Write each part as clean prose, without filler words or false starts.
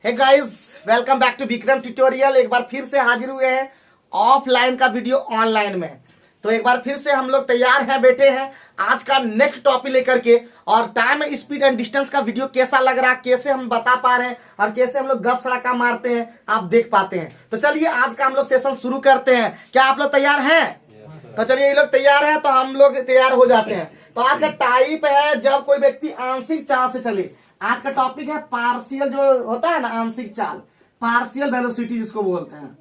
Hey guys, welcome back to Vikram tutorial. एक बार फिर से हाजिर हुए हैं ऑफलाइन का वीडियो ऑनलाइन में। तो एक बार फिर से हम लोग तैयार हैं, बैठे हैं आज का नेक्स्ट टॉपिक लेकर के। और टाइम स्पीड एंड डिस्टेंस का वीडियो कैसा लग रहा है, कैसे हम बता पा रहे हैं और कैसे हम लोग गप सड़का मारते हैं, आप देख पाते हैं। तो चलिए आज का हम लोग सेशन शुरू करते हैं। क्या आप लोग तैयार हैं? तो चलिए, ये लोग तैयार हैं तो हम लोग तैयार हो जाते हैं। तो आज का टाइप है जब कोई व्यक्ति आंशिक चाल से चले। आज का टॉपिक है पार्शियल, जो होता है ना आंशिक चाल, पार्शियल वेलोसिटी जिसको बोलते हैं,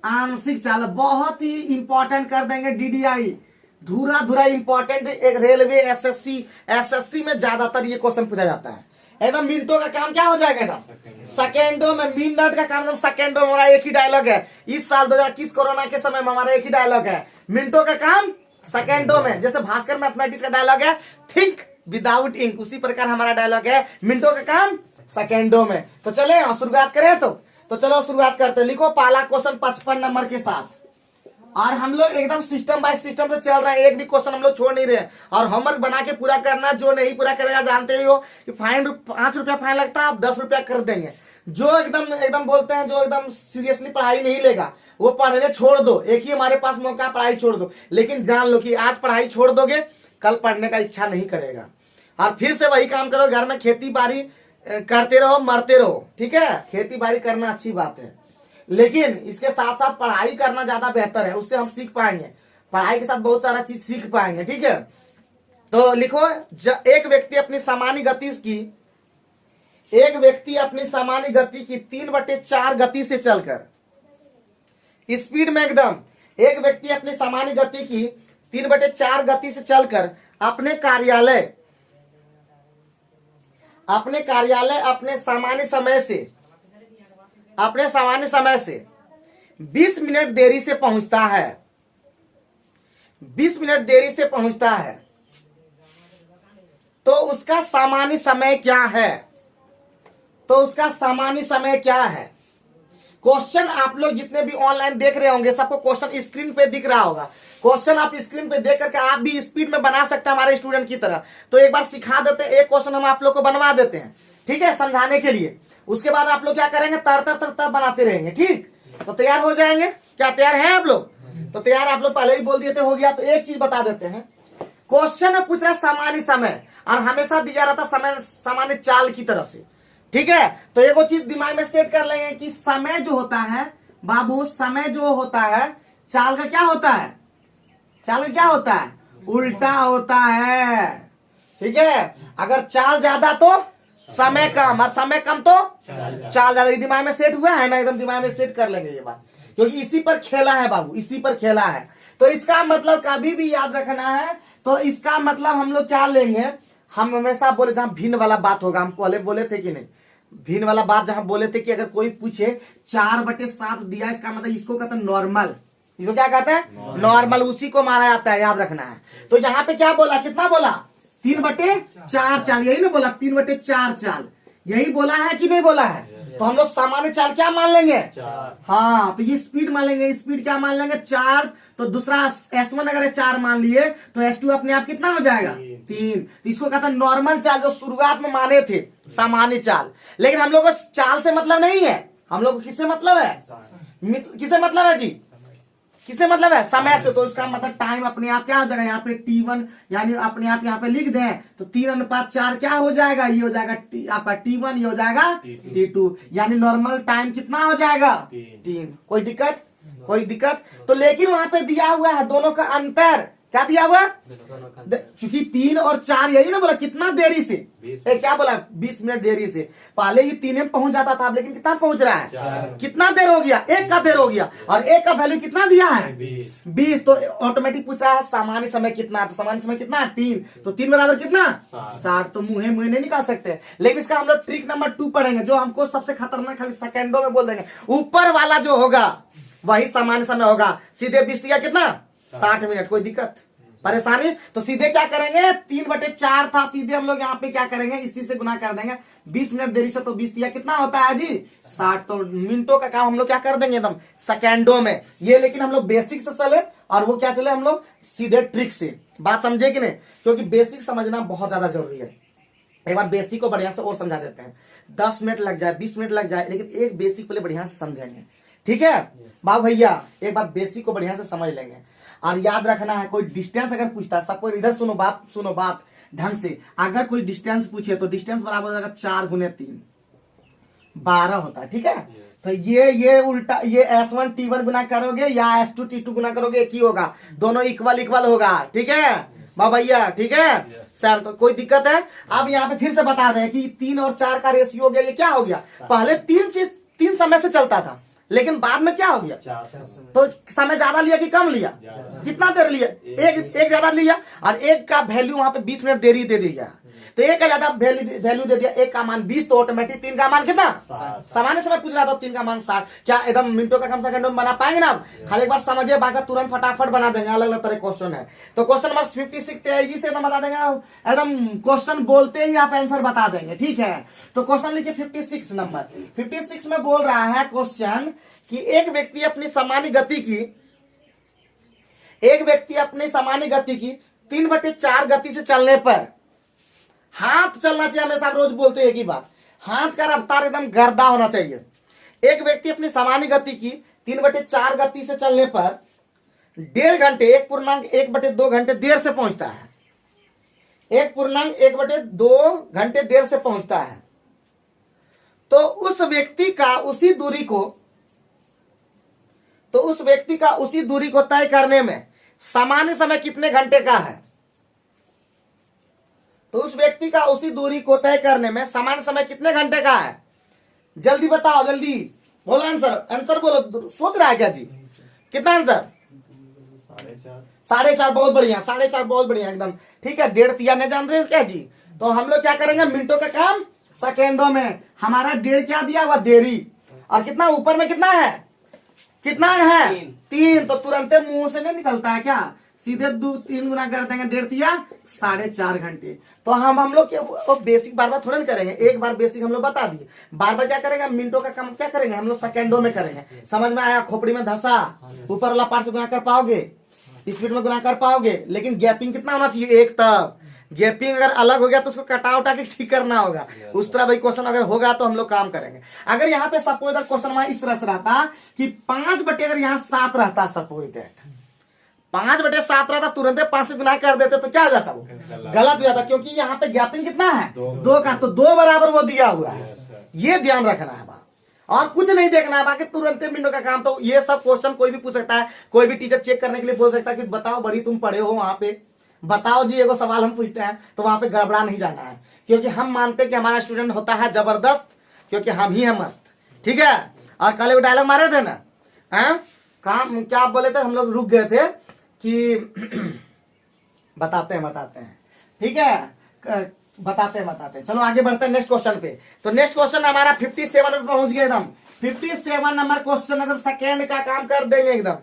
आंशिक चाल। बहुत ही इंपॉर्टेंट कर देंगे डीडीआई, धुरा धुरा इंपॉर्टेंट। एक रेलवे एसएससी में ज्यादातर ये क्वेश्चन पूछा जाता है। एकदम मिनटों का काम क्या हो जाएगा, एकदम सेकेंडों में। मिनट का काम एकदम सेकेंडों में। हमारा एक ही डायलॉग है इस साल 2021 कोरोना के समय में, हमारा एक ही डायलॉग है, मिनटों का काम सेकेंडों में। जैसे भास्कर मैथमेटिक्स का डायलॉग है थिंक विदाउट इंक, उसी प्रकार हमारा डायलॉग है मिनटों का काम सेकेंडों में। तो चले शुरुआत करें। तो चलो शुरुआत करते हैं। लिखो पहला क्वेश्चन 55 नंबर के साथ। और हम लोग एकदम सिस्टम बाय सिस्टम से चल रहे हैं, एक भी क्वेश्चन हम लोग छोड़ नहीं रहे हैं। और होमवर्क बना के पूरा करना, जो नहीं पूरा करेगा जानते ही हो कि फाइन 5 रुपया फाइन लगता है, आप 10 रुपया कर देंगे। जो एकदम बोलते हैं, जो एकदम सीरियसली पढ़ाई नहीं लेगा वो पढ़ने छोड़ दो। एक ही हमारे पास मौका, पढ़ाई छोड़ दो। लेकिन जान लो कि आज पढ़ाई छोड़ दोगे, कल पढ़ने का इच्छा नहीं करेगा। और फिर से वही काम करो, घर में खेती बाड़ी करते रहो, मरते रहो। ठीक है, खेती बाड़ी करना अच्छी बात है, लेकिन इसके साथ साथ पढ़ाई करना ज्यादा बेहतर है। उससे हम सीख पाएंगे, पढ़ाई के साथ बहुत सारा चीज सीख पाएंगे। ठीक है, तो लिखो एक व्यक्ति अपनी सामान्य गति की 3/4 गति से चलकर स्पीड में एकदम, एक व्यक्ति अपनी सामान्य गति की 3/4 गति से चलकर अपने कार्यालय अपने सामान्य समय से 20 मिनट देरी से पहुंचता है। 20 मिनट देरी से पहुंचता है तो उसका सामान्य समय क्या है? क्वेश्चन आप लोग जितने भी ऑनलाइन देख रहे होंगे, सबको क्वेश्चन स्क्रीन पे दिख रहा होगा। क्वेश्चन आप स्क्रीन पे देख करके आप भी स्पीड में बना सकते हैं हमारे स्टूडेंट की तरह। तो एक बार सिखा देते हैं, एक क्वेश्चन हम आप लोग को बनवा देते हैं, ठीक है, समझाने के लिए। उसके बाद आप लोग क्या करेंगे, तर बनाते रहेंगे। ठीक, तो तैयार हो जाएंगे। क्या तैयार हैं आप लोग? तो तैयार आप लोग पहले ही बोल दिए थे, हो गया। तो एक चीज बता देते हैं, क्वेश्चन में पूछ रहा है सामान्य समय, और हमेशा दिया रहता समय सामान्य चाल की तरफ से। ठीक है, तो एक चीज दिमाग में सेट कर लेंगे कि समय जो होता है बाबू, समय जो होता है चाल का क्या होता है? चाल का क्या होता है? उल्टा होता है। ठीक है, अगर चाल ज्यादा तो समय कम, और समय कम तो चाल ज्यादा। दिमाग में सेट हुआ है ना? एकदम दिमाग में सेट कर लेंगे ये बात, क्योंकि इसी पर खेला है बाबू, इसी पर खेला है। तो इसका मतलब कभी भी याद रखना है। तो इसका मतलब हम लोग क्या लेंगे, हम हमेशा बोले जहां भिन्न वाला बात होगा, हम पहले बोले थे कि नहीं, भिन्न वाला बात जहां बोले थे कि अगर कोई पूछे 4/7 दिया, इसका मतलब इसको कहते हैं नॉर्मल। इसको क्या कहते हैं? नॉर्मल। उसी को माना जाता है, याद रखना है। तो यहाँ पे क्या बोला, कितना बोला? 3/4 चाल, यही ना बोला? 3/4 चाल, यही बोला है कि नहीं बोला है? तो हम लोग सामान्य चाल क्या मान लेंगे? हाँ, तो ये स्पीड मान लेंगे। स्पीड क्या मान लेंगे? 4। तो दूसरा S1 अगर 4 मान लिए तो S2 अपने आप कितना हो जाएगा? 3। तो इसको कहता है नॉर्मल चाल, जो शुरुआत में माने थे सामान्य चाल। लेकिन हम लोग को चाल से मतलब नहीं है, हम लोग को किससे मतलब है? किससे मतलब है जी? किससे मतलब है? समय से। तो इसका मतलब टाइम अपने आप क्या हो जाएगा, यहाँ पे T1, यानी अपने आप यहाँ पे लिख दें तो 3/4 क्या हो जाएगा? ये हो जाएगा आपका T1, ये हो जाएगा T2, यानी नॉर्मल टाइम कितना हो जाएगा? 3। कोई दिक्कत? तो लेकिन वहां पे दिया हुआ है दोनों का अंतर। क्या दिया हुआ? चूंकि 3 और 4, यही ना बोला कितना देरी से, क्या बोला? 20 मिनट देरी से। पहले ही 3 में पहुंच जाता था, लेकिन कितना पहुंच रहा है? 4। कितना देर हो गया? 1 का देर हो गया। और 1 का वैल्यू कितना दिया है? 20। तो ऑटोमेटिक पूछ रहा है सामान्य समय कितना है? तो सामान्य समय कितना है? 3। तो 3 बराबर कितना? 60। तो मुंह नहीं निकाल सकते। लेकिन इसका हम लोग ट्रिक नंबर 2 पढ़ेंगे, जो हमको सबसे खतरनाक, खाली सेकेंडों में बोल देंगे। ऊपर वाला जो होगा वही सामान्य समय होगा। सीधे 20 दिया कितना? 60 मिनट। कोई दिक्कत परेशानी? तो सीधे क्या करेंगे, 3/4 था, सीधे हम लोग यहाँ पे क्या करेंगे, इसी से गुना कर देंगे। 20 मिनट देरी से तो 20 दिया कितना होता है जी? 60। तो मिनटों का काम हम लोग क्या कर देंगे, एकदम सेकेंडों में। ये लेकिन हम लोग बेसिक से चले, और वो क्या चले, हम लोग सीधे ट्रिक से। बात समझे कि नहीं? क्योंकि बेसिक समझना बहुत ज्यादा जरूरी है। एक बार बेसिक को बढ़िया से और समझा देते हैं। 10 मिनट लग जाए, 20 मिनट लग जाए, लेकिन एक बेसिक पहले बढ़िया से समझेंगे। ठीक है बाबू भैया, एक बार बेसिक को बढ़िया से समझ लेंगे। और याद रखना है, कोई डिस्टेंस अगर पूछता है, सपोज इधर सुनो बात ढंग से। अगर कोई डिस्टेंस पूछे तो डिस्टेंस बराबर हो जाएगा 4 गुने 3, 12 होता है। ठीक है, तो ये उल्टा, ये S1 T1 गुना करोगे या S2 T2 गुना करोगे, एक ही होगा, दोनों इक्वल इक्वल होगा। ठीक है बाबा भैया, ठीक है सर, तो कोई दिक्कत है? अब यहाँ पे फिर से बता रहे हैं कि 3 और 4 का रेशियो हो गया। ये क्या हो गया? पहले 3 समय से चलता था, लेकिन बाद में क्या हो गया? तो समय ज्यादा लिया कि कम लिया? कितना देर लिया? एक ज्यादा लिया, और एक का वैल्यू वहां पे 20 मिनट देरी दे दिया। तो एक का ज्यादा वैल्यू दे दिया, एक का मान 20, तो ऑटोमेटिक 3 का मान कितना? सामान्य समय पूछ रहा था, 3 का मान 60। क्या एकदम मिनटों का कम सेकंडों में बना पाएंगे ना? खाली एक बार समझिए, बाकी तुरंत फटाफट बना देंगे। अलग अलग तरह क्वेश्चन है, तो क्वेश्चन नंबर 56 तेजी से बता देंगे एकदम, क्वेश्चन बोलते ही आप आंसर बता देंगे। ठीक है, तो क्वेश्चन लिखिए 56 नंबर। 56 में बोल रहा है क्वेश्चन कि एक व्यक्ति अपनी सामान्य गति की 3/4 गति से चलने पर, हाथ चलना चाहिए हमेशा, आप रोज बोलते हैं एक ही बात, हाथ का रफ्तार एकदम गर्दा होना चाहिए। एक व्यक्ति अपनी सामान्य गति की 3/4 गति से चलने पर 1.5 घंटे, 1.2 घंटे देर से पहुंचता है। 1.2 घंटे देर से पहुंचता है। तो उस व्यक्ति का उसी दूरी को तय करने में सामान्य समय कितने घंटे का है? तो उस व्यक्ति का उसी दूरी को तय करने में सामान्य समय कितने घंटे का है? जल्दी बताओ, जल्दी बोलो आंसर बोलो। सोच रहा है क्या जी? कितना आंसर? 4.5। बहुत बढ़िया, 4.5 बहुत बढ़िया एकदम। ठीक है, 1.5 तिया नहीं जान रहे हो क्या जी? तो हम लोग क्या करेंगे, मिनटों का काम सेकेंडों में। हमारा 1.5 क्या दिया हुआ? देरी। और कितना ऊपर में कितना है? 3। तो तुरंत मुंह से नहीं निकलता है क्या? सीधे 3 गुना कर देंगे, 1.5 तिया 4.5 घंटे। तो हम लोग बेसिक बार थोड़ा नहीं करेंगे, एक बार बेसिक हम लोग बता दिए, बार क्या करेंगे? मिनटों का काम क्या करेंगे हम लोग? सेकेंडों में करेंगे। समझ में आया? खोपड़ी में धसा, ऊपर वाला पार्ट से गुना कर पाओगे, स्पीड में गुना कर पाओगे, लेकिन गैपिंग कितना होना चाहिए? एक। तब गैपिंग अगर अलग हो गया तो उसको कटा उठा के ठीक करना होगा। उस तरह भाई क्वेश्चन अगर होगा तो हम लोग काम करेंगे। अगर यहाँ पे सपोज क्वेश्चन इस तरह से रहता कि 5 अगर यहाँ 7 रहता, सपोज दैट 5/7 रहता, तुरंत 5 से गुना कर देते तो क्या हो जाता? वो गलत हो जाता, क्योंकि यहाँ पे गैपिंग कितना है? 2 का। तो 2 बराबर वो दिया हुआ है, ये ध्यान रखना है बात, और कुछ नहीं देखना है। बाकी तुरंत मिनटों का काम। तो ये सब क्वेश्चन कोई भी पूछ सकता है, कोई भी टीचर चेक करने के लिए बोल सकता है कि बताओ बड़ी तुम पढ़े हो वहां पे, बताओ जी एगो सवाल हम पूछते हैं, तो वहां पे गड़बड़ा नहीं जाना है, क्योंकि हम मानते हैं कि हमारा स्टूडेंट होता है जबरदस्त, क्योंकि हम ही है मस्त। ठीक है, और कल वो डायलॉग मारे थे ना, काम क्या बोले थे, हम लोग रुक गए थे कि बताते हैं। ठीक है, बताते हैं। चलो आगे बढ़ते हैं नेक्स्ट क्वेश्चन पे। तो नेक्स्ट क्वेश्चन हमारा 57 पे पहुंच गए एकदम। 57 नंबर क्वेश्चन एकदम सेकेंड का काम कर देंगे एकदम।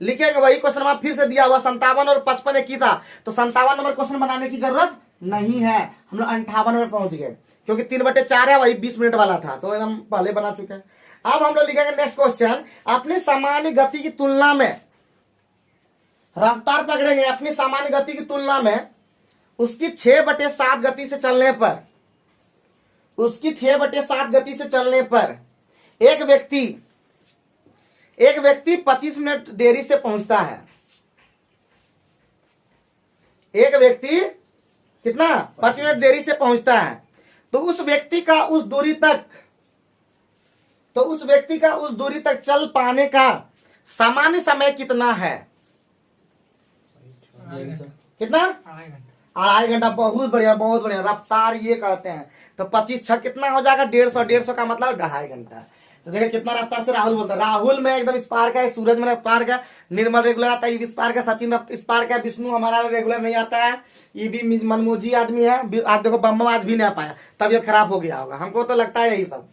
लिखेंगे वही क्वेश्चन हमारा फिर से दिया हुआ, 57 और 55 एक ही था, तो 57 नंबर क्वेश्चन बनाने की जरूरत नहीं है। हम लोग 58 में पहुंच गए, क्योंकि 3/4 है, वही 20 मिनट वाला था, तो एकदम पहले बना चुके हैं। अब हम लोग लिखेंगे नेक्स्ट क्वेश्चन, अपनी सामान्य गति की तुलना में रफ्तार पकड़ेंगे, अपनी सामान्य गति की तुलना में उसकी 6/7 गति से चलने पर, उसकी 6/7 गति से चलने पर एक व्यक्ति 25 मिनट देरी से पहुंचता है। एक व्यक्ति कितना? 25 मिनट देरी से पहुंचता है। तो उस व्यक्ति का उस दूरी तक चल पाने का सामान्य समय कितना है? कितना? 2.5 घंटा। बहुत बढ़िया, बहुत बढ़िया रफ्तार ये कहते हैं। तो 25 कितना हो जाएगा? 150 का मतलब 2.5 घंटा। तो देखिए कितना रफ्तार से राहुल बोलता है। राहुल में एकदम स्पार्क है, सूरज में स्पार्क है, निर्मल रेगुलर आता है, ये भी स्पार्क है, सचिन स्पार्क है, विष्णु हमारा रेगुलर नहीं आता है, ये भी मनमोजी आदमी है। आज देखो बम आज भी नहीं आ पाया, तबियत खराब हो गया होगा, हमको तो लगता है यही सब।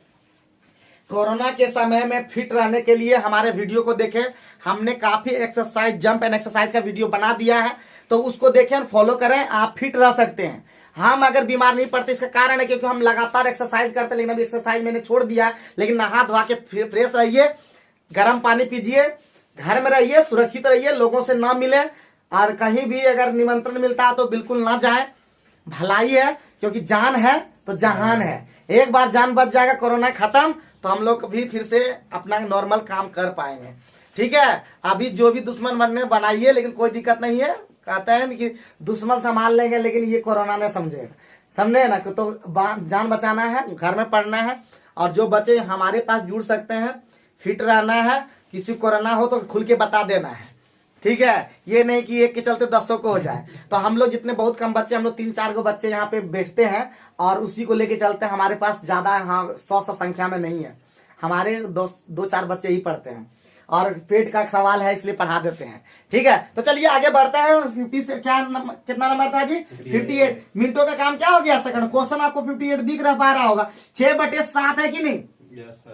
कोरोना के समय में फिट रहने के लिए हमारे वीडियो को देखें, हमने काफी एक्सरसाइज, जंप एंड एक्सरसाइज का वीडियो बना दिया है, तो उसको देखें और फॉलो करें, आप फिट रह सकते हैं। हम अगर बीमार नहीं पड़ते, इसका कारण है क्योंकि हम लगातार एक्सरसाइज करते हैं, लेकिन अभी एक्सरसाइज मैंने छोड़ दिया है। लेकिन नहा धोआ के फ्रेश रहिए, गर्म पानी पीजिए, घर में रहिए, सुरक्षित रहिए, लोगों से ना मिले, और कहीं भी अगर निमंत्रण मिलता है तो बिल्कुल ना जाए। भलाई है, क्योंकि जान है तो जहान है। एक बार जान बच जाएगा, कोरोना खत्म, तो हम लोग भी फिर से अपना नॉर्मल काम कर पाएंगे। ठीक है, अभी जो भी दुश्मन बनने बनाइए, लेकिन कोई दिक्कत नहीं है। कहते हैं कि दुश्मन संभाल लेंगे, लेकिन ये कोरोना ने समझे ना। तो जान बचाना है, घर में पढ़ना है, और जो बच्चे हमारे पास जुड़ सकते हैं, फिट रहना है, किसी कोरोना हो तो खुल के बता देना है। ठीक है, ये नहीं कि एक के चलते 10 को हो जाए। तो हम लोग जितने बहुत कम बच्चे, हम लोग 3-4 को बच्चे यहाँ पे बैठते हैं और उसी को लेके चलते हैं। हमारे पास ज्यादा 100 संख्या में नहीं है, हमारे 2-4 बच्चे ही पढ़ते हैं, और पेट का सवाल है इसलिए पढ़ा देते हैं। ठीक है, तो चलिए आगे बढ़ते हैं। 50 से कितना नंबर था जी? 58। मिनटों का काम क्या हो गया? सेकंड। क्वेश्चन आपको 58 दिख रहा होगा। 6/7 है कि नहीं?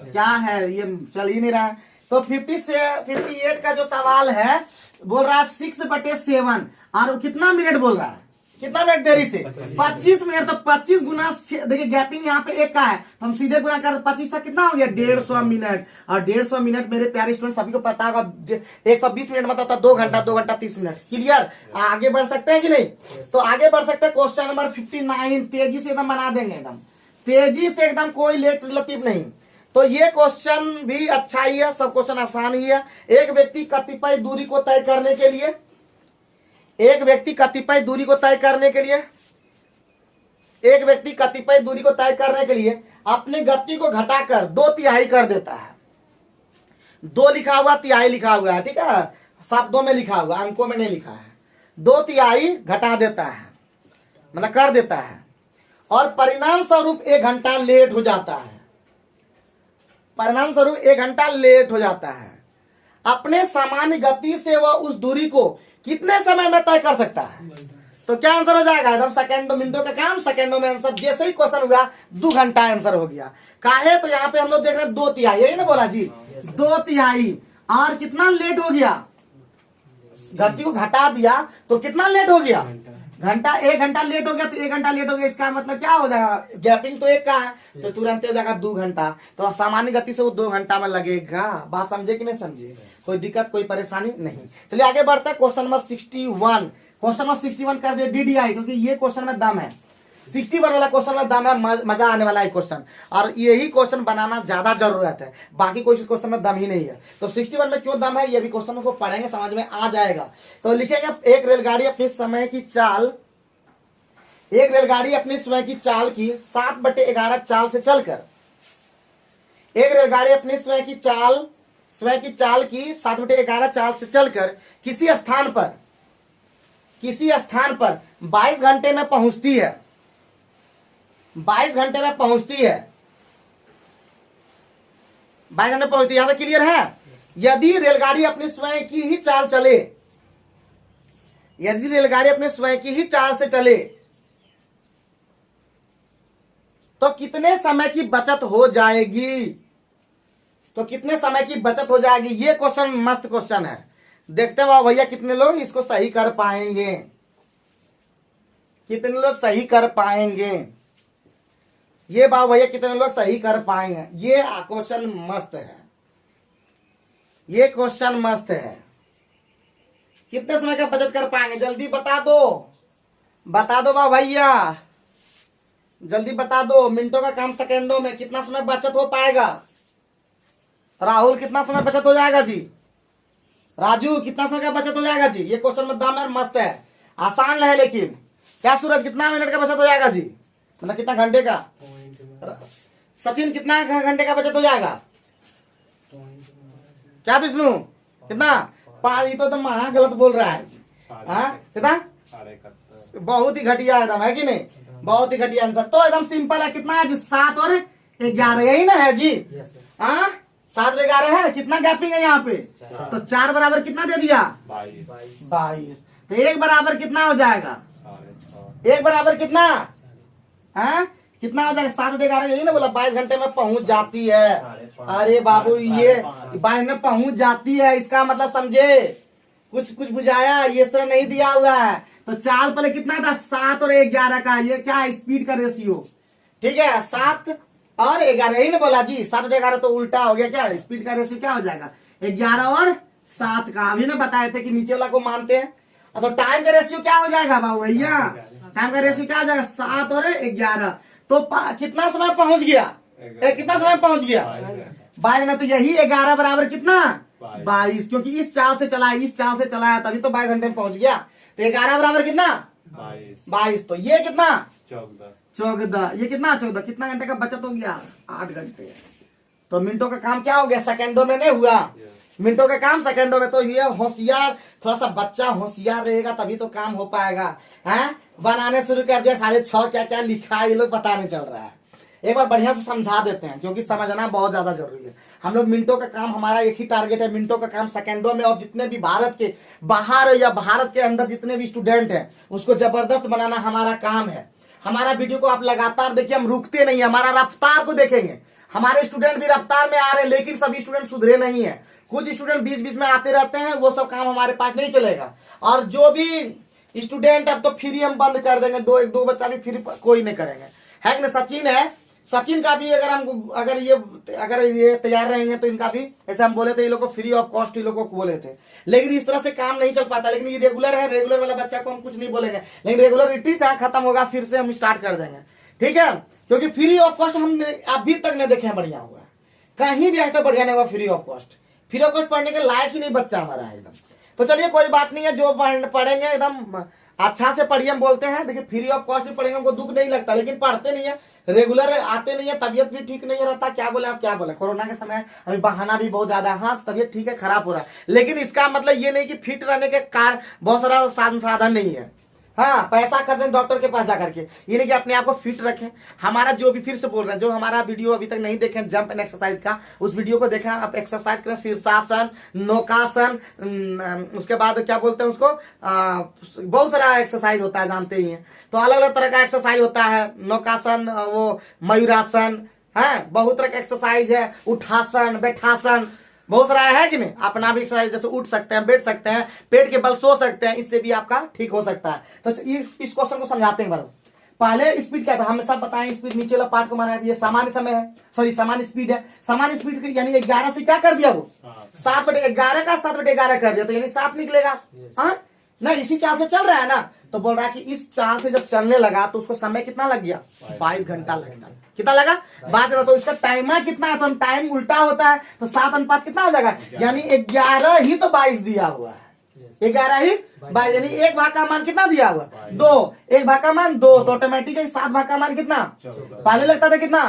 क्या है ये, चल ही नहीं रहा है। तो 50 से 58 का जो सवाल है, बोल रहा है 6/7, और कितना मिनट बोल रहा है? कितना मिनट देरी से? 25 मिनट। तो 25 गुना, देखिए गैपिंग यहाँ पे 1 का है, तो हम सीधे गुना कर 25 से कितना हो गया? 150 मिनट। और 150 मिनट मेरे प्यारे स्टूडेंट सभी को पता होगा, 120 मिनट मतलब होता 2 घंटा, 2 घंटा 30 मिनट। क्लियर? आगे बढ़ सकते हैं कि नहीं? तो आगे बढ़ सकते हैं। क्वेश्चन नंबर 59, तेजी से एकदम बना देंगे, एकदम तेजी से, एकदम कोई लेट लतीफ नहीं। तो ये क्वेश्चन भी अच्छा ही है, सब क्वेश्चन आसान ही है। एक व्यक्ति कतिपय दूरी को तय करने के लिए, एक व्यक्ति कतिपय दूरी को तय करने के लिए, एक व्यक्ति कतिपय दूरी को तय करने के लिए अपनी गति को घटाकर 2/3 कर देता है। 2 लिखा हुआ, तिहाई लिखा हुआ है। ठीक है, शब्दों में लिखा हुआ, अंकों में नहीं लिखा है। 2/3 घटा देता है, मतलब कर देता है, और परिणाम स्वरूप 1 घंटा लेट हो जाता है। परिणाम स्वरूप 1 घंटा लेट हो जाता है। अपने सामान्य गति से वह उस दूरी को कितने समय में तय कर सकता है? तो क्या आंसर हो जाएगा? एकदम सेकंडों, मिनटों का काम सेकंडों में आंसर। जैसे ही क्वेश्चन हुआ 2 घंटा आंसर हो गया। काहे? तो यहाँ पे हम लोग देख रहे हैं 2/3, यही ना बोला जी? 2/3। और कितना लेट हो गया? गति को घटा दिया तो कितना लेट हो गया? घंटा। 1 घंटा लेट हो गया, तो 1 घंटा लेट हो गया, इसका मतलब क्या हो जाएगा? गैपिंग तो 1 का है, तो तुरंत हो जाएगा 2 घंटा। तो सामान्य गति से वो 2 घंटा में लगेगा। बात समझे कि नहीं समझे? कोई दिक्कत, कोई परेशानी नहीं। चलिए आगे बढ़ता है। Question number 61। क्वेश्चन नंबर 61 कर दिया DDI, क्योंकि ये क्वेश्चन में दम है। 61 वाला क्वेश्चन में दम है, मजा आने वाला है क्वेश्चन, और यही क्वेश्चन बनाना ज्यादा जरूरत है। बाकी कोई क्वेश्चन में दम ही नहीं है। तो 61 में क्यों दम है, ये भी क्वेश्चन को पढ़ेंगे, समझ में आ जाएगा। तो लिखेंगे, एक रेलगाड़ी अपने समय की चाल, एक रेलगाड़ी अपने समय की चाल की 7/11 चाल से चलकर, एक रेलगाड़ी अपने समय की चाल की 7/11 चाल से चलकर किसी स्थान पर 22 घंटे में पहुंचती है। 22 घंटे में पहुंचती है। 22 घंटे पहुंचती है। यहां तक क्लियर है? यदि रेलगाड़ी अपने स्वयं की ही चाल चले, यदि रेलगाड़ी अपने स्वयं की ही चाल से चले, तो कितने समय की बचत हो जाएगी? तो कितने समय की बचत हो जाएगी? ये क्वेश्चन मस्त क्वेश्चन है। देखते हैं भैया कितने लोग इसको सही कर पाएंगे, कितने लोग सही कर पाएंगे। ये भैया कितने लोग सही कर पाएंगे? ये क्वेश्चन मस्त है, ये क्वेश्चन मस्त है। कितने समय का बचत कर पाएंगे? जल्दी बता दो, बता दो भैया, जल्दी बता दो। मिनटों का काम सेकंडों में, कितना समय बचत हो पाएगा? राहुल कितना समय बचत हो जाएगा जी? राजू कितना समय का बचत हो जाएगा जी? ये क्वेश्चन में दम है, मस्त है, आसान है। लेकिन क्या सूरज, कितना मिनट का बचत हो जाएगा जी? मतलब कितना घंटे का? सचिन कितना घंटे का बचत हो जाएगा? क्या विष्णु कितना? 5। ये तो महा गलत बोल रहा है जी। हाँ कितना? बहुत ही घटिया एकदम, है कि नहीं? बहुत ही घटिया आंसर। तो एकदम सिंपल है। कितना है जी? 7 और 11, यही ना है जी? हाँ 7 और 11 है। कितना गैपिंग है यहाँ पे? तो 4 बराबर कितना दे दिया? 22। तो 1 बराबर कितना हो जाएगा? 1 बराबर कितना? हाँ कितना हो जाएगा? 7 और 11, यही ना बोला? 22 घंटे में पहुंच जाती है। अरे बाबू, ये 22 में पहुंच जाती है, इसका मतलब समझे? कुछ बुझाया? ये इस तरह नहीं दिया हुआ है। तो चाल पहले कितना था? 7 और 11 का। ये क्या है? स्पीड का रेशियो। ठीक है, 7 और 11, यही ना बोला जी? 7 और 11 तो उल्टा हो गया। क्या स्पीड का रेशियो क्या हो जाएगा? 11 और 7 का। अभी ना बताए थे कि नीचे वाला को मानते हैं। तो टाइम का रेशियो क्या हो जाएगा बाबू भैया? टाइम का रेशियो क्या हो जाएगा 7 और 11। तो कितना समय पहुंच गया, कितना समय पहुंच गया 22 में। तो यही 11 बराबर कितना 22, क्योंकि इस चाल से चला है, इस चाल से चला है, तभी तो 22 घंटे में पहुंच गया। तो 11 बराबर कितना 22। तो ये कितना 14, ये कितना 14, कितना घंटे का बचत हो गया 8 घंटे। तो मिनटों का काम क्या हो गया सेकंडों में नहीं हुआ, मिनटों का काम सेकंडों में। तो ये होशियार, थोड़ा सा बच्चा होशियार रहेगा तभी तो काम हो पाएगा। हैं बनाने शुरू कर दिया 6:30 क्या क्या लिखा है ये लोग पता नहीं चल रहा है। एक बार बढ़िया से समझा देते हैं क्योंकि समझना बहुत ज्यादा जरूरी है। हम लोग मिनटों का काम, हमारा एक ही टारगेट है, मिनटों का काम सेकंडों में। और जितने भी भारत के बाहर या भारत के अंदर जितने भी स्टूडेंट हैं उसको जबरदस्त बनाना हमारा काम है। हमारा वीडियो को आप लगातार देखिए, हम रुकते नहीं, हमारा रफ्तार को देखेंगे। हमारे स्टूडेंट भी रफ्तार में आ रहे हैं लेकिन सभी स्टूडेंट सुधरे नहीं है। कुछ स्टूडेंट बीच बीच में आते रहते हैं, वो सब काम हमारे पास नहीं चलेगा। और जो भी स्टूडेंट अब तो फ्री हम बंद कर देंगे, दो बच्चा भी फ्री कोई नहीं करेंगे, है कि ना। सचिन है, सचिन का भी अगर ये तैयार रहेंगे तो इनका भी, ऐसे हम बोले थे ये लोग को फ्री ऑफ कॉस्ट ये लोगों को बोले थे, लेकिन इस तरह से काम नहीं चल पाता। लेकिन ये रेगुलर है, रेगुलर वाला बच्चा को हम कुछ नहीं बोलेंगे, लेकिन रेगुलरिटी जहां खत्म होगा फिर से हम स्टार्ट कर देंगे, ठीक है। क्योंकि फ्री ऑफ कॉस्ट हम अभी तक नहीं देखे बढ़िया हुआ, कहीं भी आज तक बढ़िया नहीं हुआ free of cost. Free of cost पढ़ने के लायक ही नहीं बच्चा हमारा है एकदम। तो चलिए कोई बात नहीं है, जो पढ़ेंगे एकदम अच्छा से पढ़िए हम बोलते हैं। देखिए फ्री ऑफ कॉस्ट भी पढ़ेंगे हमको दुख नहीं लगता, लेकिन पढ़ते नहीं है, रेगुलर आते नहीं है, तबियत भी ठीक नहीं रहता। क्या बोले आप, क्या बोले, कोरोना के समय अभी बहाना भी बहुत ज्यादा है। हाँ तबियत ठीक है, खराब हो रहा है, लेकिन इसका मतलब ये नहीं कि फिट रहने के कार बहुत सारा साधन नहीं है। हाँ पैसा खर्चें डॉक्टर के पास जाकर के, ये नहीं कि अपने आप को फिट रखें। हमारा जो भी, फिर से बोल रहे हैं, जो हमारा वीडियो अभी तक नहीं देखें जंप एंड एक्सरसाइज का, उस वीडियो को देखें। आप एक्सरसाइज करें, शीर्षासन, नौकासन, उसके बाद क्या बोलते हैं उसको, बहुत सारा एक्सरसाइज होता है, जानते ही हैं। तो अलग अलग तरह का एक्सरसाइज होता है, नौकासन, वो मयूरासन है, बहुत तरह का एक्सरसाइज है, उठासन, बैठासन, बहुत सारा है कि नहीं। अपना भी एक्सरसाइज, जैसे उठ सकते हैं, बैठ सकते हैं, पेट के बल सो सकते हैं, इससे भी आपका ठीक हो सकता है। तो इस क्वेश्चन को समझाते हैं। पहले स्पीड क्या था, हमें सब बताएं। स्पीड नीचे वाला पार्ट को माना, ये सामान्य समय है, सॉरी सामान्य स्पीड है। सामान्य स्पीड यानी 11 से क्या कर दिया वो 7/11 का 7/11 कर दिया, तो यानी 7 निकलेगा। हाँ ना, इसी चाल से चल रहा है ना। तो बोल रहा है कि इस चाल से जब चलने लगा तो उसको समय कितना लग गया 22 घंटा लगेगा। कितना लगा 22। तो इसका टाइम कितना है, तो हम टाइम उल्टा होता है तो 7 अनुपात कितना हो जाएगा, यानी 11 ही तो 22 दिया हुआ है, 11 ही 22, यानी 1 भाग का मान कितना दिया हुआ 2, 1 भाग का मान 2, तो ऑटोमेटिक 7 भाग का मान कितना, पहले लगता था कितना,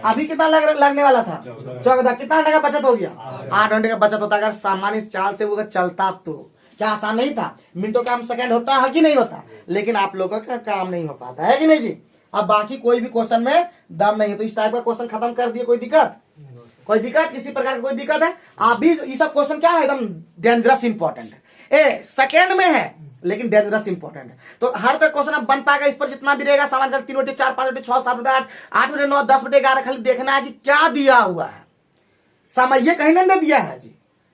अभी कितना लगने वाला था 14। कितना घंटे का बचत हो गया 8 घंटे का बचत होता। अगर सामान्य चाल से वो चलता तो क्या आसान नहीं था, मिनटों का सेकंड होता है कि नहीं होता, लेकिन आप लोगों का काम नहीं हो पाता है कि नहीं जी। अब बाकी कोई भी क्वेश्चन में दम नहीं है, तो इस टाइप का क्वेश्चन खत्म कर दिए। कोई दिक्कत, कोई दिक्कत, किसी प्रकार की कोई दिक्कत है। आप भी ये सब क्वेश्चन क्या है, एकदम डेंजरस इंपॉर्टेंट है, सेकंड में है लेकिन डेंजरस इंपॉर्टेंट है। तो हर तक क्वेश्चन आप बन पाएगा, इस पर जितना भी रहेगा सामान 3/4, 5/6, 7/8, 8/9, 10/11, खाली देखना है कि क्या दिया हुआ है। समय कहीं नहीं दिया है जी,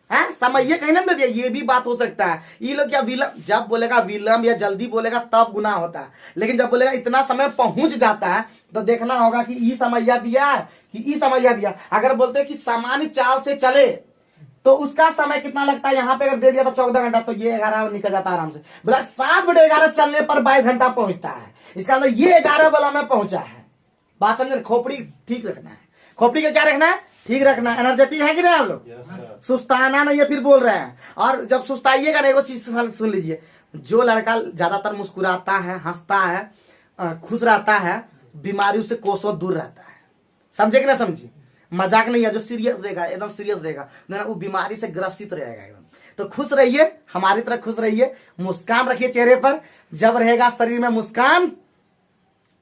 है समय कहीं नहीं दिया, ये भी बात हो सकता है। ये लोग क्या विलंब, जब बोलेगा विलंब या जल्दी बोलेगा तब गुना होता है, लेकिन जब बोलेगा इतना समय पहुंच जाता है तो देखना होगा कि ई समय दिया है कि ई समय दिया। अगर बोलते हैं कि सामान्य चाल से चले तो उसका समय कितना लगता है, यहाँ पे अगर दे दिया तो 14 घंटा, तो ये 11 निकल जाता है आराम से। बोला 7/11 चलने पर 22 घंटा पहुंचता है, इसका मतलब ये 11 वाला में पहुंचा है। बात समझे, खोपड़ी ठीक रखना है, खोपड़ी का क्या रखना है, ठीक रखना है। एनर्जेटिक है कि नहीं आप लोग, सुस्ताना नहीं है फिर बोल रहे हैं। और जब सुस्ताइएगा ना, वो चीज सुन लीजिए, जो लड़का ज्यादातर मुस्कुराता है, हंसता है, खुश रहता है, बीमारियों से कोसों दूर रहता है। समझे कि ना समझिए, मजाक नहीं है। जो सीरियस रहेगा, एकदम सीरियस रहेगा ना, वो बीमारी से ग्रसित रहेगा एकदम। तो खुश रहिए, हमारी तरह खुश रहिए, मुस्कान रखिए चेहरे पर। जब रहेगा शरीर में मुस्कान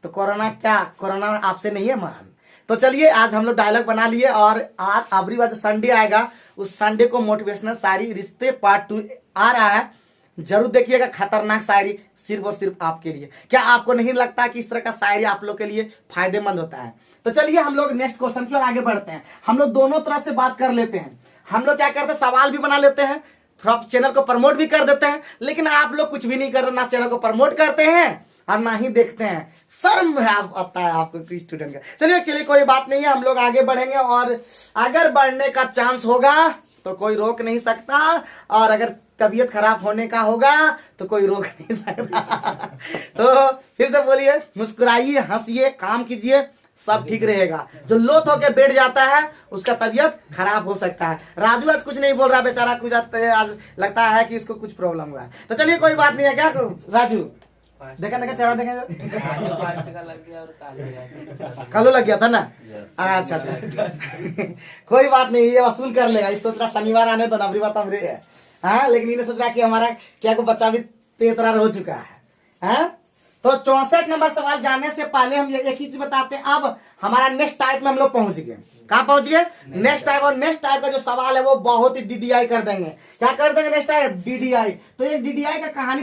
तो कोरोना क्या, कोरोना आपसे नहीं है महान। तो चलिए आज हम लोग डायलॉग बना लिए, और आज अगली बार जो संडे आएगा उस संडे को मोटिवेशनल शायरी रिश्ते पार्ट 2 आ रहा है, जरूर देखिएगा। खतरनाक शायरी सिर्फ और सिर्फ आपके लिए। क्या आपको नहीं लगता कि इस तरह का शायरी आप लोग के लिए फायदेमंद होता है। तो चलिए हम लोग नेक्स्ट क्वेश्चन की ओर आगे बढ़ते हैं। हम लोग दोनों तरह से बात कर लेते हैं। हम लोग क्या करते हैं, सवाल भी बना लेते हैं, चैनल को प्रमोट भी कर देते हैं, लेकिन आप लोग कुछ भी नहीं करते, ना चैनल को प्रमोट करते हैं और ना ही देखते हैं। शर्म है आता है आपको स्टूडेंट का। चलिए कोई बात नहीं है, हम लोग आगे बढ़ेंगे, और अगर बढ़ने का चांस होगा तो कोई रोक नहीं सकता, और अगर तबीयत खराब होने का होगा तो कोई रोक नहीं सकता। तो फिर से बोलिए, मुस्कुराइए, हंसिए, काम कीजिए, सब ठीक रहेगा। जो लोथ होके बैठ जाता है उसका तबीयत खराब हो सकता है। राजू आज कुछ नहीं बोल रहा बेचारा, कुछ आज लगता है कि इसको कुछ प्रॉब्लम हुआ है। तो चलिए कोई बात नहीं है। क्या राजू देखा चेहरा देखा कालो लग गया था ना। अच्छा कोई बात नहीं, ये वसूल कर लेगा। इस सोच रहा शनिवार आने तो नवरी बात हमरे है। हाँ, लेकिन इन्हें सोच रहा कि हमारा क्या को बच्चा भी तेज तरह हो चुका है। हाँ? तो 64 नंबर सवाल जाने से पहले हम एक ही चीज बताते हैं। अब हमारा नेक्स्ट टाइप में हम लोग पहुंच गए। कहां पहुंच गए? Next type. और नेक्स्ट टाइप का जो सवाल है वो बहुत ही डीडीआई कर देंगे। क्या कर देंगे नेक्स्ट टाइप? डीडीआई। तो ये डीडीआई का कहानी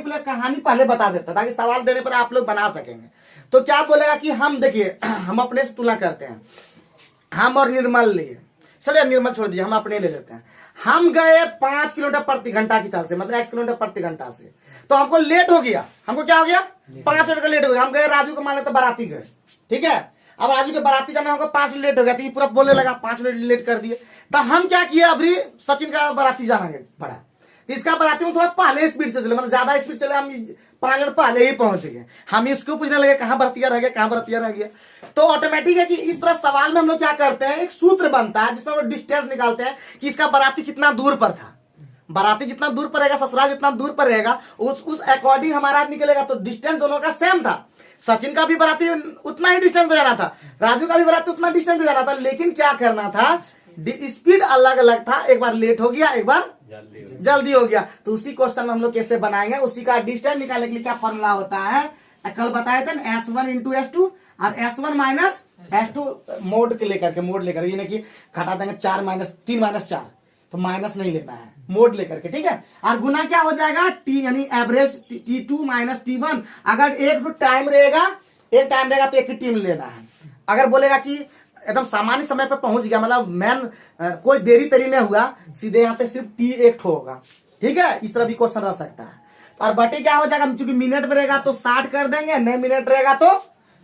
पहले बता देता ताकि सवाल देने पर आप लोग बना सकेंगे। तो क्या बोलेगा कि हम देखिए, हम अपने से तुलना करते हैं। हम और निर्मल लिए, चलिए निर्मल छोड़ दिए, हम अपने ले लेते हैं। हम गए 5 किलोमीटर प्रति घंटा की चाल से, मतलब 1 किलोमीटर प्रति घंटा से। तो हमको लेट हो गया। हमको क्या हो गया? 5 मिनट का लेट हो गया। हम गए राजू को मान लेते बाराती गए, ठीक है। अब राजू के बाराती जाना हमको 5 मिनट लेट हो गया, तो ये पूरा बोलने लगा 5 मिनट लेट कर दिए। तो हम क्या किए, अभी सचिन का बाराती जाना पड़ा, तो इसका बाराती में थोड़ा पहले स्पीड से चले, मतलब ज्यादा स्पीड चले। हम 5 मिनट पहले ही पहुंच गए। हम इसको पूछने लगे कहाँ बरतिया रह गया, कहाँ बरतिया रह गया। तो ऑटोमेटिक है कि इस तरह सवाल में हम लोग क्या करते हैं, एक सूत्र बनता है जिसमें हम लोग डिस्टेंस निकालते हैं कि इसका बाराती कितना दूर पर था। बाराती जितना दूर पर रहेगा, ससुराल जितना दूर पर रहेगा, उस अकॉर्डिंग हमारा निकलेगा। तो डिस्टेंस दोनों का सेम था। सचिन का भी बाराती उतना ही डिस्टेंस पे जाना था, राजू का भी बाराती उतना डिस्टेंस पे जाना था, लेकिन क्या करना था, स्पीड अलग अलग था। एक बार लेट हो गया, एक बार जल्दी हो गया। तो उसी क्वेश्चन में हम लोग कैसे बनाएंगे, उसी का डिस्टेंस निकालने के लिए क्या फॉर्मूला होता है, कल बताए थे ना, S1 इंटू S2 और S1 माइनस S2 मोड के लेकर के, मोड लेकर, ये नहीं कि घटा देंगे 4 माइनस 3 माइनस 4, तो माइनस नहीं लेना है, मोड लेकर के, ठीक है। और गुना क्या हो जाएगा, टी यानी एवरेज T2 माइनस T1। अगर एक टाइम रहेगा, तो एक ही टीम लेना है। अगर बोलेगा कि एकदम सामान्य समय पे पहुंच गया, मतलब मैन कोई देरी तरी नहीं हुआ, सीधे यहाँ पे सिर्फ T एक होगा, ठीक है। इस तरह भी क्वेश्चन रह सकता है। और बटे क्या हो जाएगा, चूंकि मिनट में रहेगा तो 60 कर देंगे, नहीं मिनट रहेगा तो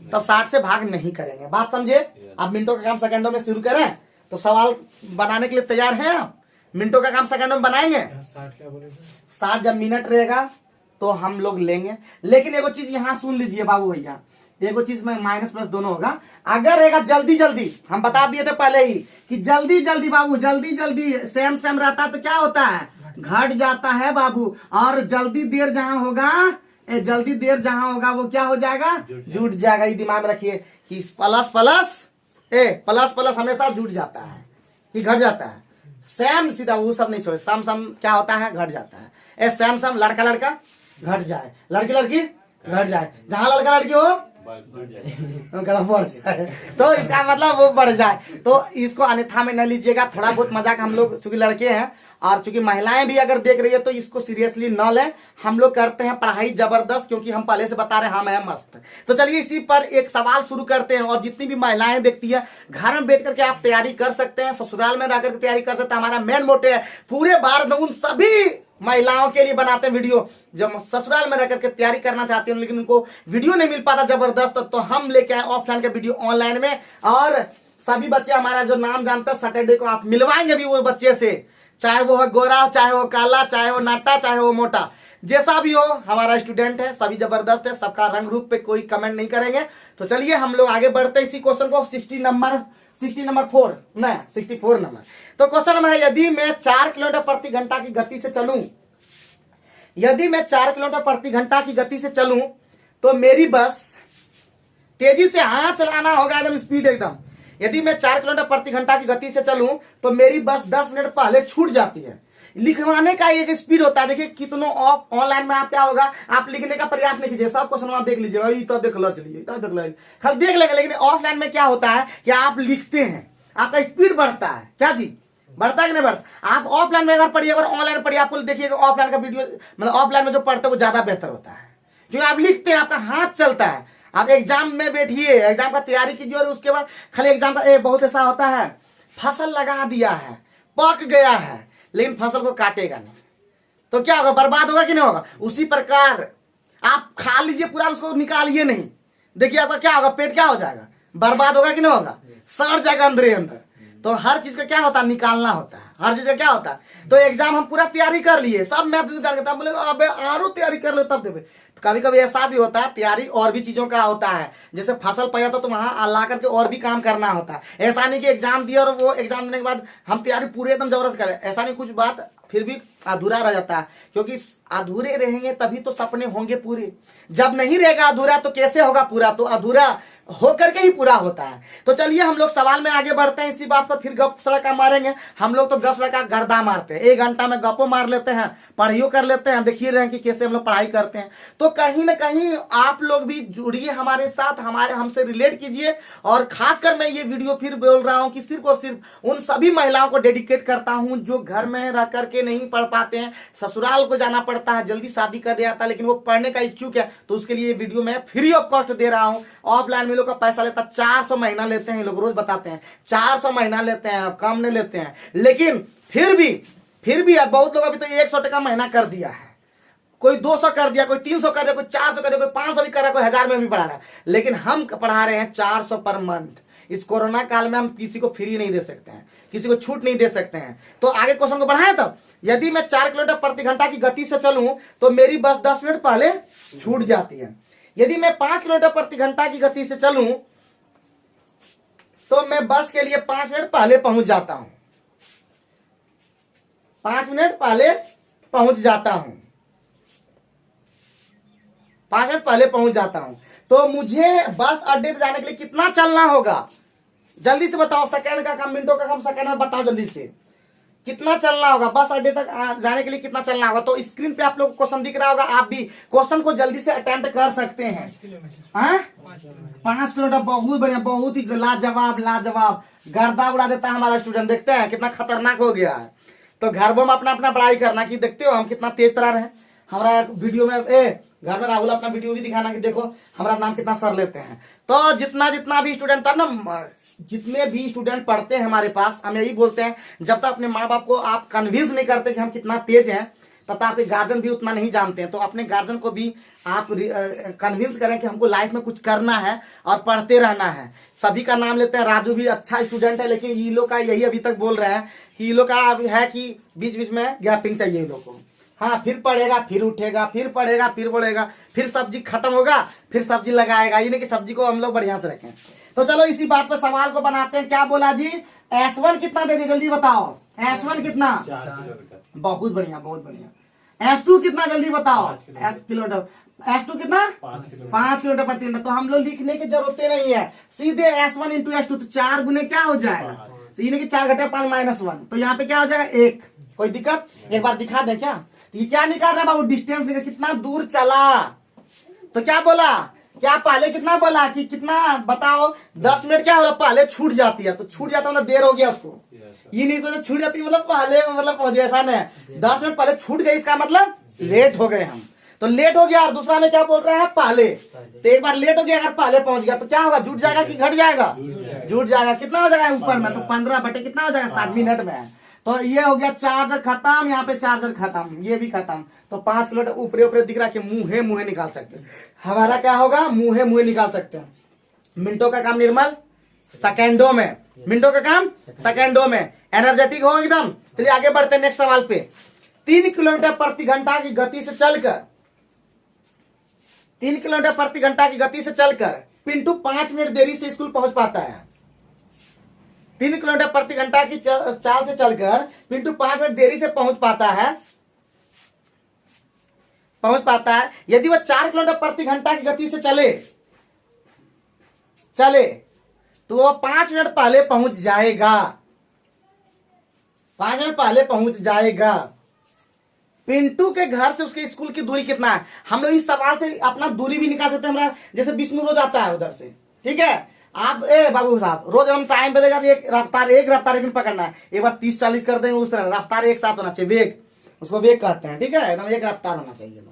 तब 60 से भाग नहीं करेंगे। बात समझे? अब मिनटों का काम सेकंडों में शुरू करें, तो सवाल बनाने के लिए तैयार है आप? मिनटों का काम सेकंडों में बनाएंगे। 60 जब मिनट रहेगा तो हम लोग लेंगे। लेकिन एगो चीज यहाँ सुन लीजिए बाबू भैया, एगो चीज में माइनस प्लस दोनों होगा। अगर रहेगा जल्दी जल्दी, हम बता दिए थे पहले ही कि जल्दी जल्दी बाबू, जल्दी जल्दी सेम सेम रहता तो क्या होता है, घट जाता है बाबू। और जल्दी देर जहां होगा, जल्दी देर जहां होगा वो क्या हो जाएगा, जुट जाएगा। ये दिमाग में रखिए कि प्लस प्लस प्लस प्लस हमेशा जुट जाता है कि घट जाता है। सैम सीधा वो सब नहीं छोड़े, सम सम क्या होता है, घट जाता है। सैम सम लड़का लड़का घट जाए, लड़की लड़की घट जाए, जहां लड़का लड़की हो बढ़ जाए, तो इसका मतलब वो बढ़ जाए। तो इसको अन्यथा में न लीजिएगा, थोड़ा बहुत मजाक हम लोग चूंकि लड़के हैं और चूंकि महिलाएं भी अगर देख रही है तो इसको सीरियसली न लें। हम लोग करते हैं पढ़ाई जबरदस्त, क्योंकि हम पहले से बता रहे हैं हम हैं मस्त। तो चलिए इसी पर एक सवाल शुरू करते हैं। और जितनी भी महिलाएं देखती है, घर में बैठ करके आप तैयारी कर सकते हैं, ससुराल में रहकर तैयारी कर सकते हैं। हमारा मेन मोटिव है पूरे भारत में उन सभी महिलाओं के लिए बनाते हैं वीडियो जो ससुराल में रहकर के तैयारी करना चाहती हैं, लेकिन उनको वीडियो नहीं मिल पाता जबरदस्त, तो हम लेके आए ऑफलाइन का वीडियो ऑनलाइन में। और सभी बच्चे हमारा जो नाम जानते हैं, सैटरडे को आप मिलवाएंगे भी वो बच्चे से, चाहे वो है गोरा, चाहे वो काला, चाहे वो नाटा, चाहे वो मोटा, जैसा भी हो हमारा स्टूडेंट है, सभी जबरदस्त है, सबका रंग रूप पे कोई कमेंट नहीं करेंगे। तो चलिए हम लोग आगे बढ़ते हैं इसी क्वेश्चन को। 64 नंबर तो क्वेश्चन नंबर है, यदि मैं 4 किलोमीटर प्रति घंटा की गति से चलूं, यदि मैं 4 किलोमीटर प्रति घंटा की गति से चलूं तो मेरी बस तेजी से, हाँ चलाना होगा एकदम स्पीड एकदम। यदि मैं 4 किलोमीटर प्रति घंटा की गति से चलूं तो मेरी बस 10 मिनट पहले छूट जाती है। लिखवाने का एक स्पीड होता है। देखिए कितनों ऑनलाइन में आप क्या होगा, आप लिखने का प्रयास नहीं कीजिए, सब क्वेश्चन आप देख लीजिएगा, तो देख लो, चलिए खाली देख लेंगे। लेकिन ऑफलाइन में क्या होता है कि आप लिखते हैं, आपका स्पीड बढ़ता है। क्या जी, बढ़ता है कि नहीं बढ़ता? आप ऑफलाइन में अगर पढ़िए, अगर ऑनलाइन पढ़िए, आपको देखिएगा ऑफलाइन का वीडियो, मतलब ऑफलाइन में जो पढ़ते हैं वो ज्यादा बेहतर होता है, क्योंकि आप लिखते हैं, आपका हाथ चलता है। आप एग्जाम में बैठिए, एग्जाम का तैयारी कीजिए, और उसके बाद खाली एग्जाम का बहुत ऐसा होता है, फसल लगा दिया है, पक गया है, लेकिन फसल को काटेगा नहीं, तो क्या होगा, बर्बाद होगा कि नहीं होगा? उसी प्रकार आप खा लीजिए पूरा, उसको निकालिए नहीं, देखिए आपका क्या होगा, पेट क्या हो जाएगा, बर्बाद होगा कि नहीं होगा, सड़ जाएगा अंदर ही अंदर। तो हर चीज का क्या होता है, निकालना होता है, हर चीज का क्या होता है। तो एग्जाम हम पूरा तैयारी कर लिए, सब मैथ तैयारी करता, बोले अबे आरो तैयारी कर लो तब देवे। कभी कभी ऐसा भी होता है तैयारी और भी चीजों का होता है, जैसे फसल पड़ा तो वहां ला करके और भी काम करना होता है। ऐसा नहीं कि एग्जाम दिया और वो एग्जाम देने के बाद हम तैयारी पूरे एकदम जबरदस्त करें, ऐसा नहीं, कुछ बात फिर भी अधूरा रह जाता है, क्योंकि अधूरे रहेंगे तभी तो सपने होंगे पूरे। जब नहीं रहेगा अधूरा तो कैसे होगा पूरा, तो अधूरा होकर के ही पूरा होता है। तो चलिए हम लोग सवाल में आगे बढ़ते हैं, इसी बात पर फिर गप सड़का मारेंगे। हम लोग तो गप सड़का गर्दा मारते हैं, 1 घंटा में गपो मार लेते हैं, पढ़ाइयो कर लेते हैं, देखिए रहे हैं कि कैसे हम लोग पढ़ाई करते हैं। तो कहीं ना कहीं आप लोग भी जुड़िए हमारे साथ, हमारे हमसे रिलेट कीजिए। और खासकर मैं ये वीडियो फिर बोल रहा हूँ कि सिर्फ और सिर्फ उन सभी महिलाओं को डेडिकेट करता हूँ जो घर में रह करके नहीं पढ़ पाते हैं, ससुराल को जाना पड़ता है, जल्दी शादी कर दिया जाता है, लेकिन वो पढ़ने का इच्छुक है, तो उसके लिए वीडियो मैं फ्री ऑफ कॉस्ट दे रहा हूँ। ऑफलाइन में लोग का पैसा लेता 400 महीना लेते हैं, लोग रोज बताते हैं 400 महीना लेते हैं, कम नहीं लेते हैं, लेकिन फिर भी बहुत लोग अभी तो 100 टका महीना कर दिया है, कोई 200 कर दिया, कोई 300 कर दिया, कोई 400 कर दिया, कोई 500 भी कर रहा है, कोई 1000 में भी पढ़ा रहा है, लेकिन हम पढ़ा रहे हैं 400 पर मंथ। इस कोरोना काल में हम किसी को फ्री नहीं दे सकते हैं, किसी को छूट नहीं दे सकते हैं। तो आगे क्वेश्चन को बढ़ाएं, तब यदि मैं 4 किलोमीटर प्रति घंटा की गति से चलूं तो मेरी बस 10 मिनट पहले छूट जाती है। यदि मैं 5 किलोमीटर प्रति घंटा की गति से चलूं तो मैं बस के लिए 5 मिनट पहले पहुंच जाता हूं, 5 मिनट पहले पहुंच जाता हूं, 5 मिनट पहले पहुंच जाता हूं। तो मुझे बस अड्डे पे जाने के लिए कितना चलना होगा, जल्दी से बताओ, सेकंड का काम, मिनटों का काम, सेकंड में बताओ जल्दी से, कितना चलना होगा बस अड्डे तक जाने के लिए, कितना चलना होगा। तो स्क्रीन पे आप लोग को क्वेश्चन दिख रहा होगा, आप भी क्वेश्चन को जल्दी से अटेम्प्ट कर सकते हैं। 5 किलोमीटर, बहुत बढ़िया, बहुत ही लाजवाब लाजवाब, गर्दा उड़ा देता है हमारा स्टूडेंट। देखते हैं कितना खतरनाक हो गया है। तो घर में अपना अपना पढ़ाई करना, कि देखते हो हम कितना तेज तरार है। हमारा वीडियो में घर में राहुल अपना वीडियो भी दिखाना कि देखो हमारा नाम कितना सर लेते हैं। तो जितना भी स्टूडेंट था ना, जितने भी स्टूडेंट पढ़ते हैं हमारे पास, हम यही बोलते हैं, जब तक अपने माँ बाप को आप कन्विंस नहीं करते कि हम कितना तेज हैं, तब तक आपके गार्जियन भी उतना नहीं जानते हैं। तो अपने गार्जियन को भी आप कन्विंस करें कि हमको लाइफ में कुछ करना है और पढ़ते रहना है। सभी का नाम लेते हैं, राजू भी अच्छा स्टूडेंट है, लेकिन ये लोग का यही अभी तक बोल रहे हैं कि ये लोग का है कि बीच बीच में गैपिंग चाहिए ये लोग को। हाँ, फिर पढ़ेगा, फिर उठेगा, फिर पढ़ेगा, फिर बढ़ेगा, फिर सब्जी खत्म होगा, फिर सब्जी लगाएगा। ये नहीं कि सब्जी को हम लोग बढ़िया से रखें। तो चलो इसी बात पर सवाल को बनाते हैं। क्या बोला जी, S1 कितना दे दी, जल्दी बताओ। S1 कितना, बहुत बढ़िया बहुत बढ़िया। S2 कितना, जल्दी बताओ। किलोमीटर, S2 कितना, 5 किलोमीटर प्रति घंटा। तो हम लोग लिखने की जरूरत नहीं है, सीधे S1 इंटू S2, तो 4 गुने क्या हो जाएगा, तो ये नहीं कि 4 घटे 5 -1, तो यहाँ पे क्या हो जाएगा 1। कोई दिक्कत, एक बार दिखा दे क्या, तो ये क्या निकाल रहा है बाबू, डिस्टेंस कितना दूर चला। तो क्या बोला, क्या पहले कितना बोला कि कितना बताओ, 10 मिनट क्या बोला, पहले छूट जाती है, तो छूट जाता मतलब देर हो गया उसको। ये नहीं सोचा छूट जाती मतलब पहले मतलब पहुंचे, ऐसा नहीं, 10 मिनट पहले छूट गई, इसका मतलब लेट हो गए हम। तो लेट हो गया, और दूसरा में क्या बोल रहा है, पहले। तो एक बार लेट हो गया, अगर पहले पहुंच गया तो क्या होगा, जुट जाएगा कि घट जाएगा, जुट जाएगा। कितना हो जाएगा ऊपर में, तो 15 बटे कितना हो जाएगा, 60 मिनट में। तो ये हो गया चार्जर खत्म, यहाँ पे चार्जर खत्म, ये भी खत्म। तो 5 किलोमीटर ऊपरे ऊपरे दिख रहा है कि मुंहे निकाल सकते हैं। हमारा क्या होगा, मुंहे निकाल सकते हैं। मिनटों का काम निर्मल सेकेंडों में, मिनटों का काम सेकेंडों में, एनर्जेटिक हो एकदम। चलिए आगे बढ़ते हैं नेक्स्ट सवाल पे। 3 किलोमीटर प्रति घंटा की गति से चलकर, 3 किलोमीटर प्रति घंटा की गति से चलकर पिंटू 5 मिनट देरी से स्कूल पहुंच पाता है। 3 किलोमीटर प्रति घंटा की चाल से चलकर पिंटू 5 मिनट देरी से पहुंच पाता है। यदि वह 4 किलोमीटर प्रति घंटा की गति से चले तो वह 5 मिनट पहले पहुंच जाएगा, 5 मिनट पहले पहुंच जाएगा। पिंटू के घर से उसके स्कूल की दूरी कितना है, हम लोग इस सवाल से अपना दूरी भी निकाल सकते हैं। हमारा जैसे विष्णु रोज आता है उधर से, ठीक है, आप बाबू साहब रोज हम टाइम पे देगा, एक रफ्तार लेकिन पकड़ना है, एक बार 30-40 कर देंगे, उस तरह रफ्तार एक साथ होना चाहिए, वेग, उसको वेग कहते हैं, ठीक है, एकदम एक रफ्तार होना चाहिए।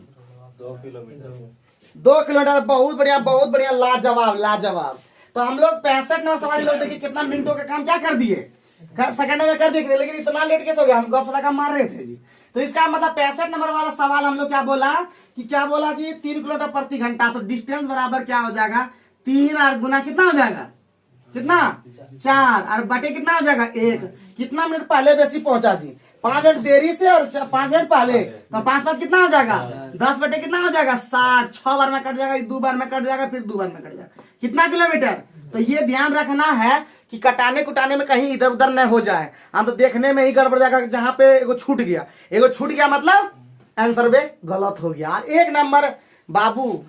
2 किलोमीटर, बहुत बढ़िया, लाजवाब। तो हम लोग 65 नंबर सवाल लोग देखिए कितना मिनटों का काम क्या कर दिए, सेकंडों में कर देख रहे, लेकिन इतना लेट कैसे हो गया, हम गपशप का मार रहे थे जी। तो इसका मतलब 65 नंबर वाला सवाल हम लोग क्या बोला जी, 3 किलोमीटर प्रति घंटा। तो डिस्टेंस बराबर क्या हो जाएगा, 3 और गुना कितना हो जाएगा, कितना 4 और बटे कितना हो जाएगा 1। कितना मिनट पहले बेसी पहुंचा जी, 5 मिनट देरी से और 5 मिनट पहले, तो 5 कितना हो जाएगा 10 बटे कितना हो जाएगा 60। 6 बार में कट जाएगा, 2 बार में कट जाएगा, फिर 2 बार में कट जाएगा, कितना किलोमीटर। तो ये ध्यान रखना है कि कटाने कुटाने में कहीं इधर उधर न हो जाए, हम तो देखने में ही गड़बड़ जाएगा। जहां पे एगो छूट गया मतलब आंसर में गलत हो गया। और 1 नंबर बाबू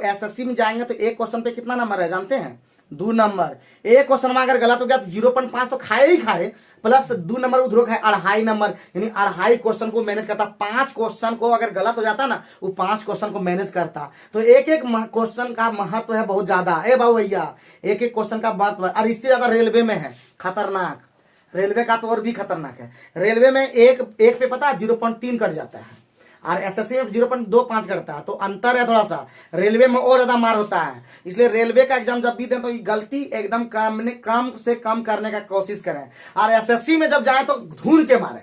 एसएससी में जाएंगे तो एक क्वेश्चन पे कितना नंबर है जानते हैं 2 नंबर। एक क्वेश्चन में अगर गलत हो गया तो 0.5 तो खाए ही खाए, प्लस 2 नंबर उधर खाए 2.5 नंबर, यानी 2.5 क्वेश्चन को मैनेज करता। 5 क्वेश्चन को अगर गलत हो जाता ना, वो 5 क्वेश्चन को मैनेज करता। तो एक क्वेश्चन का महत्व है बहुत ज्यादा। बाबू भैया एक क्वेश्चन का महत्व, और इससे ज्यादा रेलवे में है खतरनाक। रेलवे का तो और भी खतरनाक है। रेलवे में एक पे पता 0.3 कट जाता है और एसएससी में 0.25 करता है, तो अंतर है थोड़ा सा। रेलवे में और ज्यादा मार होता है, इसलिए रेलवे का एग्जाम जब भी दें तो ये गलती एकदम कम से कम करने का कोशिश करें। और एसएससी में जब जाए तो ढूंढ के मारें।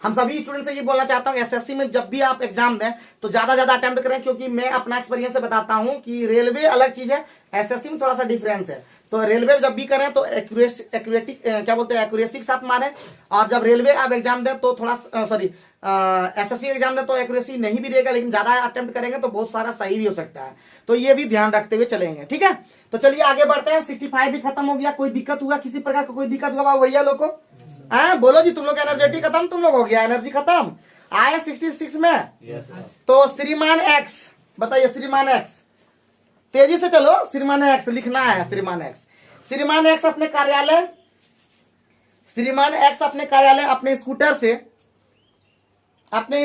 हम सभी स्टूडेंट से ये बोलना चाहता हूँ, एसएससी में जब भी आप एग्जाम दें तो ज्यादा अटेम्प्ट करें, क्योंकि मैं अपना एक्सपीरियंस से बताता हूँ कि रेलवे अलग चीज है, एसएससी में थोड़ा सा डिफरेंस है। तो रेलवे जब भी करें तो एक्यूरेसी के साथ मारें, और जब रेलवे आप एग्जाम दें तो थोड़ा एसएससी एग्जाम दें तो एक्यूरेसी नहीं भी रहेगा, लेकिन ज्यादा अटेम्प्ट करेंगे तो बहुत सारा सही भी हो सकता है। तो ये भी ध्यान रखते हुए चलेंगे, ठीक है। तो चलिए आगे बढ़ते हैं। 65 भी खत्म हो गया। कोई दिक्कत हुआ, किसी प्रकार का कोई दिक्कत हुआ बाबू भैया लोग को? बोलो जी, तुम लोग एनर्जेटिक खत्म, तुम लोग हो गया एनर्जी खत्म। आए 66 में तो श्रीमान एक्स बताइए, श्रीमान एक्स तेजी से चलो, श्रीमान एक्स लिखना है। श्रीमान एक्स अपने कार्यालय अपने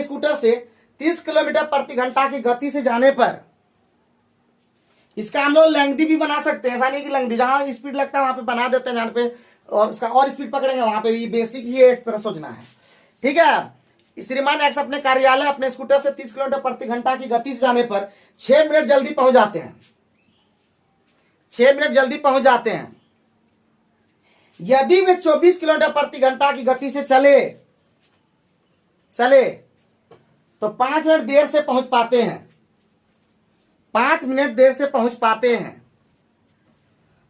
स्कूटर से 30 किलोमीटर प्रति घंटा की गति से जाने पर, इसका हम लोग लेंथी भी बना सकते हैं, ऐसा नहीं कि लेंथी, जहां स्पीड लगता है वहां पे बना देते हैं, जहां पे और उसका और स्पीड पकड़ेंगे वहां पे भी। बेसिक ही एक तरह सोचना है, ठीक है। श्रीमान एक्स अपने कार्यालय अपने स्कूटर से 30 किलोमीटर प्रति घंटा की गति से जाने पर 6 मिनट जल्दी पहुंच जाते हैं। 6 मिनट जल्दी पहुंच जाते हैं। यदि वे 24 किलोमीटर प्रति घंटा की गति से चले तो 5 मिनट देर से पहुंच पाते हैं। 5 मिनट देर से पहुंच पाते हैं।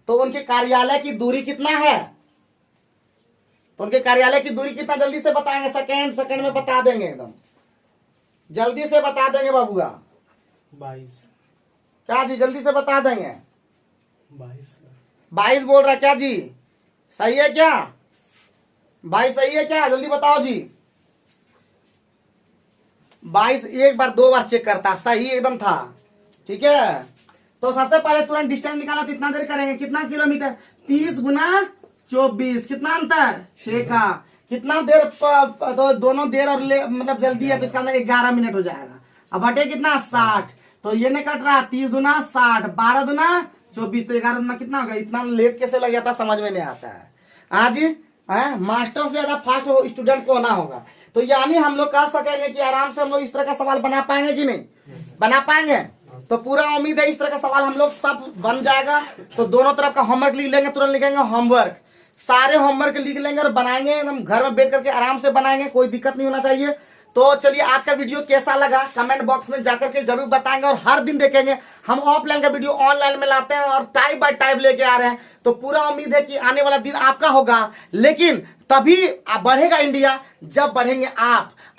तो उनके कार्यालय की दूरी कितना है? तो उनके कार्यालय की दूरी कितना जल्दी से बताएंगे? सेकंड में बता देंगे, एकदम जल्दी से बता देंगे बाबूआ। 22। क्या जी जल्दी से बता देंगे? 22 बोल रहा क्या जी? सही है क्या? 22 सही है क्या? जल्दी बताओ जी। 22 एक बार 2 बार चेक करता, सही एकदम था, ठीक है। तो सबसे पहले तुरंत डिस्टेंस निकाला तो इतना देर करेंगे, कितना किलोमीटर? 30 गुना 24, कितना अंतर? 6 का। कितना देर तो दोनों देर और मतलब जल्दी है तो इसका अंदर 11 मिनट हो जाएगा। अब बटे कितना 60, तो ये नहीं कट रहा, 30 गुना 60, 12 गुना 24, तो 11 गुना कितना होगा? इतना लेट कैसे लग जाता समझ में नहीं आता है। आज मास्टर से ज्यादा फास्ट स्टूडेंट को होना होगा। तो यानी हम लोग कह सकेंगे कि आराम से हम लोग इस तरह का सवाल बना पाएंगे कि नहीं बना पाएंगे? तो पूरा उम्मीद है इस तरह का सवाल हम लोग सब बन जाएगा। तो दोनों तरफ का होमवर्क लिख लेंगे, तुरंत लिखेंगे होमवर्क, सारे होमवर्क लिख लेंगे और बनाएंगे, एकदम घर में बैठ करके आराम से बनाएंगे, कोई दिक्कत नहीं होना चाहिए। तो चलिए आज का वीडियो कैसा लगा कमेंट बॉक्स में जाकर के जरूर बताएंगे, और हर दिन देखेंगे। हम ऑफलाइन का वीडियो ऑनलाइन में लाते हैं और टाइप बाय टाइप लेके आ रहे हैं। तो पूरा उम्मीद है कि आने वाला दिन आपका होगा, लेकिन तभी बढ़ेगा इंडिया जब बढ़ेंगे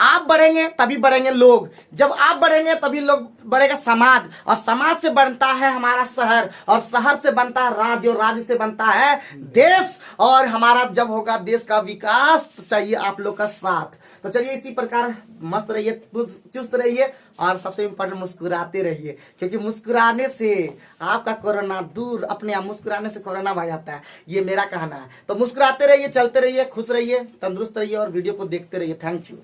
आप बढ़ेंगे तभी बढ़ेंगे लोग, जब आप बढ़ेंगे तभी लोग बढ़ेगा समाज, और समाज से बनता है हमारा शहर, और शहर से बनता है राज्य, और राज्य से बनता है देश, और हमारा जब होगा देश का विकास तो चाहिए आप लोग का साथ। तो चलिए इसी प्रकार मस्त रहिए, चुस्त रहिए, और सबसे इम्पोर्टेंट मुस्कुराते रहिए, क्योंकि मुस्कुराने से आपका कोरोना दूर, अपने आप मुस्कुराने से कोरोना भाग जाता है, ये मेरा कहना है। तो मुस्कुराते रहिए, चलते रहिए, खुश रहिए, तंदुरुस्त रहिए और वीडियो को देखते रहिए। Thank you.